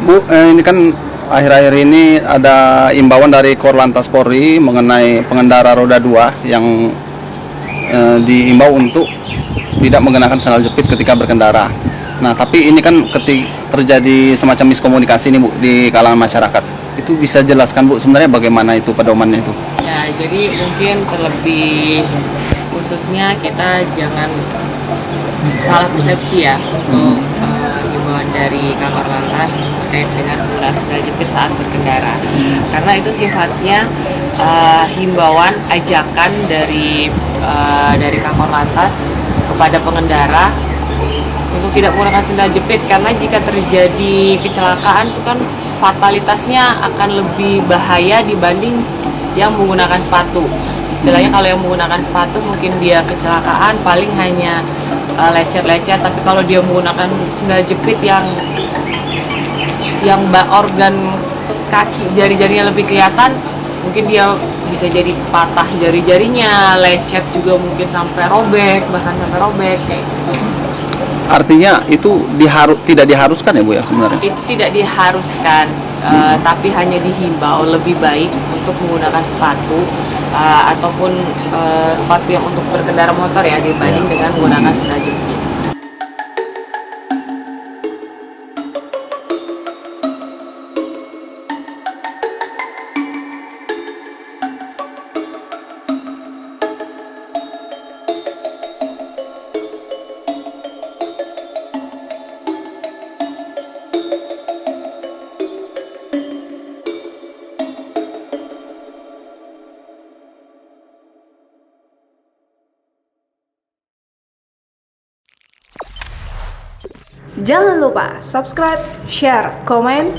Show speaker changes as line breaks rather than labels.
Bu, ini kan akhir-akhir ini ada imbauan dari Korlantas Polri mengenai pengendara roda 2 yang diimbau untuk tidak menggunakan sandal jepit ketika berkendara. Nah, tapi ini kan terjadi semacam miskomunikasi nih Bu di kalangan masyarakat. Itu bisa jelaskan Bu sebenarnya bagaimana itu pedomannya itu?
Ya, jadi mungkin terlebih khususnya kita jangan salah persepsi ya untuk himbauan dari Kakor Lantas terkait dengan penggunaan sandal jepit saat berkendara. Karena itu sifatnya himbauan ajakan dari Kakor Lantas kepada pengendara untuk tidak menggunakan sandal jepit, karena jika terjadi kecelakaan itu kan fatalitasnya akan lebih bahaya dibanding yang menggunakan sepatu. Istilahnya kalau yang menggunakan sepatu mungkin dia kecelakaan paling hanya lecet-lecet, tapi kalau dia menggunakan sandal jepit yang organ kaki jari-jarinya lebih kelihatan, mungkin dia bisa jadi patah jari-jarinya, lecet juga mungkin sampai robek, bahkan sampai robek kayak gitu.
Artinya itu tidak diharuskan ya Bu ya sebenarnya?
Itu tidak diharuskan, tapi hanya dihimbau lebih baik untuk menggunakan sepatu ataupun sepatu yang untuk berkendara motor ya dibanding dengan menggunakan sandal jepit.
Jangan lupa subscribe, share, komen,